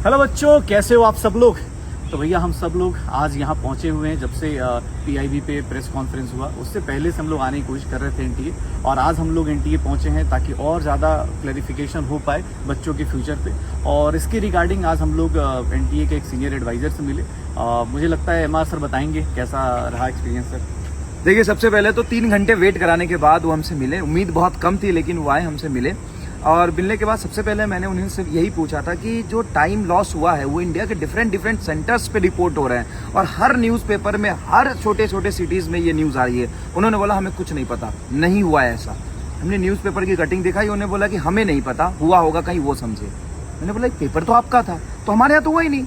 Hello बच्चों, कैसे हो आप सब लोग। तो भैया हम सब लोग आज यहाँ पहुँचे हुए हैं। जब से पीआईबी पे प्रेस कॉन्फ्रेंस हुआ उससे पहले से हम लोग आने की कोशिश कर रहे थे एनटीए, और आज हम लोग एनटीए पहुँचे हैं ताकि और ज़्यादा क्लैरिफिकेशन हो पाए बच्चों के फ्यूचर पे। और इसके रिगार्डिंग आज हम लोग एनटीए के एक सीनियर एडवाइज़र से मिले। मुझे लगता है एमआर सर बताएंगे कैसा रहा एक्सपीरियंस सर। देखिए, सबसे पहले तो 3 घंटे वेट कराने के बाद वो हमसे मिले। उम्मीद बहुत कम थी लेकिन वो आए, हमसे मिले। और मिलने के बाद सबसे पहले मैंने उन्हें से यही पूछा था कि जो टाइम लॉस हुआ है वो इंडिया के डिफरेंट सेंटर्स पे रिपोर्ट हो रहे हैं और हर न्यूज़पेपर में, हर छोटे छोटे सिटीज़ में ये न्यूज़ आ रही है। उन्होंने बोला हमें कुछ नहीं पता, नहीं हुआ है ऐसा। हमने न्यूज़पेपर की कटिंग दिखाई, उन्होंने बोला कि हमें नहीं पता, हुआ होगा कहीं वो समझे। मैंने बोला पेपर तो आपका था, तो हमारे यहाँ तो हुआ ही नहीं।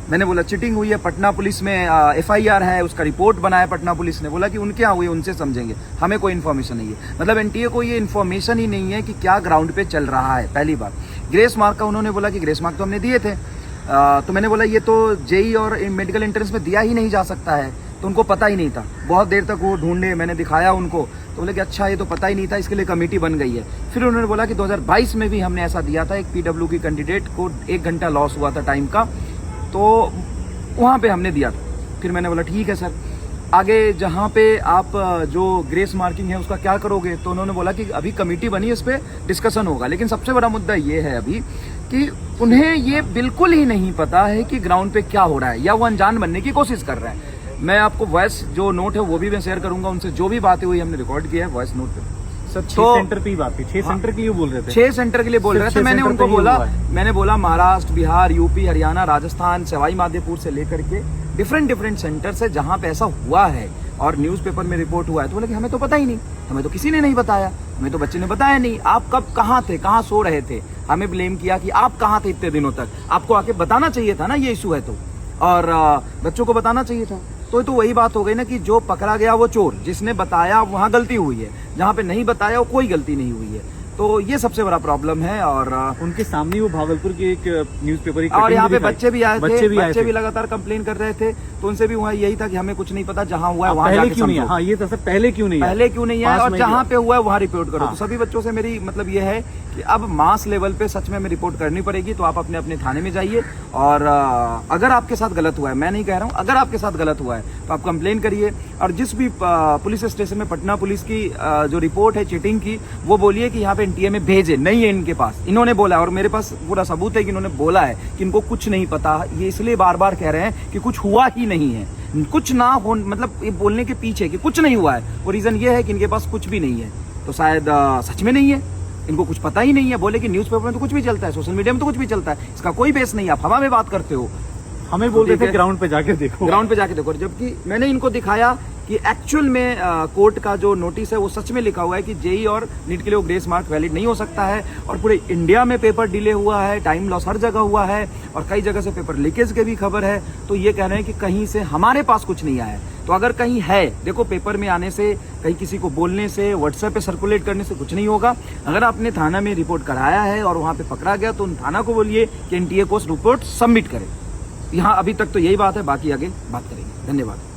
मैंने बोला चीटिंग हुई है, पटना पुलिस में एफआईआर है, उसका रिपोर्ट बनाया पटना पुलिस ने। बोला कि उनके यहाँ हुई, उनसे समझेंगे, हमें कोई इन्फॉर्मेशन नहीं है। मतलब एनटीए को ये इन्फॉर्मेशन ही नहीं है कि क्या ग्राउंड पे चल रहा है। पहली बात ग्रेस मार्क का, उन्होंने बोला कि ग्रेस मार्क तो हमने दिए थे। तो मैंने बोला ये तो जेई और मेडिकल एंट्रेंस में दिया ही नहीं जा सकता है, तो उनको पता ही नहीं था। बहुत देर तक वो ढूंढे, मैंने दिखाया उनको, तो बोले कि अच्छा ये तो पता ही नहीं था, इसके लिए कमेटी बन गई है। फिर उन्होंने बोला कि 2022 में भी हमने ऐसा दिया था, एक पीडब्ल्यू की कैंडिडेट को 1 घंटा लॉस हुआ था टाइम का, तो वहाँ पे हमने दिया था। फिर मैंने बोला ठीक है सर, आगे जहाँ पे आप जो ग्रेस मार्किंग है उसका क्या करोगे। तो उन्होंने बोला कि अभी कमेटी बनी, इस पर डिस्कशन होगा। लेकिन सबसे बड़ा मुद्दा ये है अभी कि उन्हें ये बिल्कुल ही नहीं पता है कि ग्राउंड पे क्या हो रहा है, या वो अनजान बनने की कोशिश कर रहे हैं। मैं आपको वॉइस जो नोट है वो भी मैं शेयर करूंगा, उनसे जो भी बातें हुई हमने रिकॉर्ड किया है वॉइस नोट पे। सर 6 सेंटर पे ही बात थी, 6 सेंटर के लिए बोल रहे थे। 6 सेंटर के लिए बोल रहे थे। मैंने उनको बोला, मैंने बोला महाराष्ट्र, बिहार, यूपी, हरियाणा, राजस्थान, सवाई माधोपुर से लेकर के डिफरेंट सेंटर से जहां पे ऐसा हुआ है और न्यूज़पेपर में रिपोर्ट हुआ है। तो बोले कि हमें तो पता ही नहीं, हमें तो किसी ने नहीं बताया, हमें तो बच्चे ने बताया नहीं। आप कब कहाँ थे, कहाँ सो रहे थे। हमें ब्लेम किया कि आप कहाँ थे इतने दिनों तक, आपको आके बताना चाहिए था ना ये इशू है तो, और बच्चों को बताना चाहिए था। तो वही बात हो गई ना कि जो पकड़ा गया वो चोर, जिसने बताया वहां गलती हुई है, जहां पे नहीं बताया वो कोई गलती नहीं हुई है। तो ये सबसे बड़ा प्रॉब्लम है। और उनके सामने वो भागलपुर की एक न्यूज़पेपर की और यहाँ पे बच्चे भी आए थे, बच्चे भी थे। लगातार कंप्लेन कर रहे थे। तो उनसे भी वहाँ यही था कि हमें कुछ नहीं पता, जहाँ हुआ है वहाँ पहले क्यों नहीं है। हाँ ये तो सर पहले क्यों नहीं है, और जहाँ पे हुआ है वहाँ रिपोर्ट करो। तो सभी बच्चों से मेरी मतलब ये है कि अब मास लेवल पे सच में हमें रिपोर्ट करनी पड़ेगी। तो आप अपने अपने थाने में जाइए, और अगर आपके साथ गलत हुआ है, मैं नहीं कह रहा हूँ, अगर आपके साथ गलत हुआ है तो आप कंप्लेन करिए। और जिस भी पुलिस स्टेशन में पटना पुलिस की जो रिपोर्ट है चीटिंग की, वो बोलिए कि यहाँ पे एनटीए में भेजे, नहीं है इनके पास। इन्होंने बोला, और मेरे पास पूरा सबूत है कि इन्होंने बोला है कि इनको कुछ नहीं पता। ये इसलिए बार बार कह रहे हैं कि कुछ हुआ ही नहीं है, कुछ ना हो, मतलब ये बोलने के पीछे कि कुछ नहीं हुआ है, वो रीजन ये है कि इनके पास कुछ भी नहीं है। तो शायद सच में नहीं है, इनको कुछ पता ही नहीं है। बोले कि न्यूज़पेपर में तो कुछ भी चलता है, सोशल मीडिया में तो कुछ भी चलता है, इसका कोई बेस नहीं है, आप हवा में बात करते हो। हमें बोल रहे थे ग्राउंड पे जाके देखो, ग्राउंड पे जाके देखो। जबकि मैंने इनको दिखाया कि एक्चुअल में कोर्ट का जो नोटिस है वो सच में लिखा हुआ है कि जेई और नीट के लिए वो ग्रेस मार्क वैलिड नहीं हो सकता है। और पूरे इंडिया में पेपर डिले हुआ है, टाइम लॉस हर जगह हुआ है, और कई जगह से पेपर लीकेज की भी खबर है। तो ये कह रहे हैं कि कहीं से हमारे पास कुछ नहीं आया है। तो अगर कहीं है, देखो पेपर में आने से, कहीं किसी को बोलने से, व्हाट्सएप पे सर्कुलेट करने से कुछ नहीं होगा। अगर आपने थाना में रिपोर्ट कराया है और वहाँ पे पकड़ा गया, तो उन थाना को बोलिए कि एनटीए को रिपोर्ट सबमिट करे। यहाँ अभी तक तो यही बात है, बाकी आगे बात करेंगे। धन्यवाद।